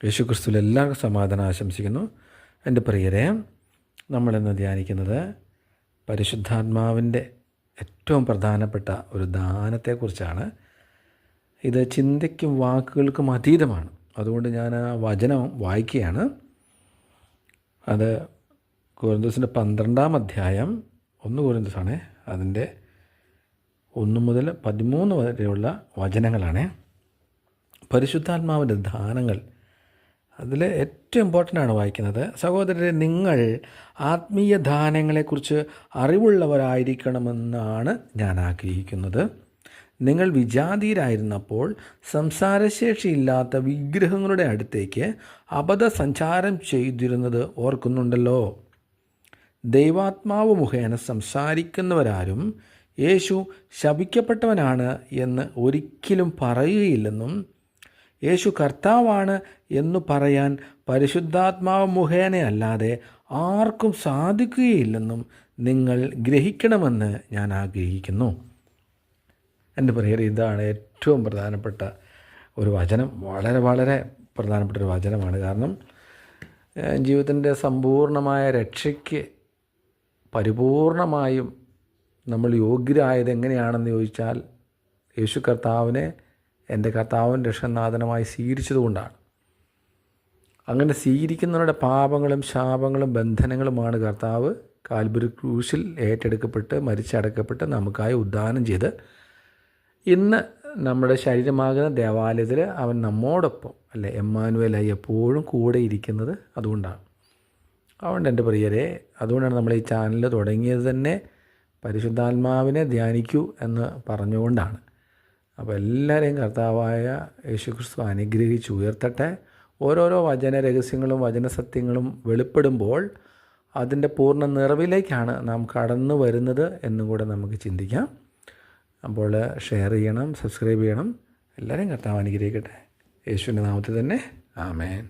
യേശുക്രിസ്തുവിൽ എല്ലാവർക്കും സമാധാനം ആശംസിക്കുന്നു. എൻ്റെ പ്രിയരെ, നമ്മളിന്ന് ധ്യാനിക്കുന്നത് പരിശുദ്ധാത്മാവിൻ്റെ ഏറ്റവും പ്രധാനപ്പെട്ട ഒരു ദാനത്തെക്കുറിച്ചാണ്. ഇത് ചിന്തയ്ക്കും വാക്കുകൾക്കും അതീതമാണ്. അതുകൊണ്ട് ഞാൻ ആ വചനം വായിക്കുകയാണ്. അത് കൊരിന്ത്യസിൻ്റെ 12-ാം അധ്യായം 1 കൊരിന്ത്യസാണ്. അതിൻ്റെ 1 മുതൽ 13 വരെയുള്ള വചനങ്ങളാണ്. പരിശുദ്ധാത്മാവിൻ്റെ ദാനങ്ങൾ, അതിൽ ഏറ്റവും ഇമ്പോർട്ടൻ്റ് ആണ് വായിക്കുന്നത്. സഹോദരരെ, നിങ്ങൾ ആത്മീയ ദാനങ്ങളെക്കുറിച്ച് അറിവുള്ളവരായിരിക്കണമെന്നാണ് ഞാൻ ആഗ്രഹിക്കുന്നത്. നിങ്ങൾ വിജാതീയരായിരുന്നപ്പോൾ സംസാരശേഷിയില്ലാത്ത വിഗ്രഹങ്ങളുടെ അടുത്തേക്ക് അബദ്ധസഞ്ചാരം ചെയ്തിരുന്നത് ഓർക്കുന്നുണ്ടല്ലോ. ദൈവാത്മാവ് മുഖേന സംസാരിക്കുന്നവരാരും യേശു ശപിക്കപ്പെട്ടവനാണ് എന്ന് ഒരിക്കലും പറയുകയില്ലെന്നും യേശു കർത്താവാണ് എന്നു പറയാൻ പരിശുദ്ധാത്മാവ് മുഖേനയല്ലാതെ ആർക്കും സാധിക്കുകയില്ലെന്നും നിങ്ങൾ ഗ്രഹിക്കണമെന്ന് ഞാൻ ആഗ്രഹിക്കുന്നു. എൻ്റെ പ്രിയരെ, ഇതാണ് ഏറ്റവും പ്രധാനപ്പെട്ട ഒരു വചനം. വളരെ വളരെ പ്രധാനപ്പെട്ട ഒരു വചനമാണ്. കാരണം ജീവിതത്തിൻ്റെ സമ്പൂർണമായ രക്ഷയ്ക്ക് പരിപൂർണമായും നമ്മൾ യോഗ്യരായത് എങ്ങനെയാണെന്ന് ചോദിച്ചാൽ യേശു കർത്താവിനെ എൻ്റെ കർത്താവിൻ രക്ഷനാഥനമായി സ്വീകരിച്ചതുകൊണ്ടാണ്. അങ്ങനെ സ്വീകരിക്കുന്നവരുടെ പാപങ്ങളും ശാപങ്ങളും ബന്ധനങ്ങളുമാണ് കർത്താവ് കാൽവരി ക്രൂശിൽ ഏറ്റെടുക്കപ്പെട്ട് മരിച്ചടക്കപ്പെട്ട് നമുക്കായി ഉദ്ധാനം ചെയ്ത് ഇന്ന് നമ്മുടെ ശരീരമാകുന്ന ദേവാലയത്തിൽ അവൻ നമ്മോടൊപ്പം, അല്ലെ, എമ്മാനുവേലായി എപ്പോഴും കൂടെ ഇരിക്കുന്നത് അതുകൊണ്ടാണ്. അതുകൊണ്ട് എൻ്റെ പ്രിയരെ, അതുകൊണ്ടാണ് നമ്മൾ ഈ ചാനൽ തുടങ്ങിയത് തന്നെ പരിശുദ്ധാത്മാവിനെ ധ്യാനിക്കൂ എന്ന് പറഞ്ഞുകൊണ്ടാണ്. അപ്പോൾ എല്ലാവരെയും കർത്താവായ യേശുക്രിസ്തു അനുഗ്രഹിച്ച് ഉയർത്തട്ടെ. ഓരോരോ വചന രഹസ്യങ്ങളും വചനസത്യങ്ങളും വെളിപ്പെടുമ്പോൾ അതിൻ്റെ പൂർണ്ണ നിറവിലേക്കാണ് നാം കടന്നു വരുന്നത് എന്നും കൂടെ നമുക്ക് ചിന്തിക്കാം. അപ്പോൾ ഷെയർ ചെയ്യണം, സബ്സ്ക്രൈബ് ചെയ്യണം. എല്ലാവരെയും കർത്താവ് അനുഗ്രഹിക്കട്ടെ. യേശുവിൻ്റെ നാമത്തിൽ തന്നെ. ആമേൻ.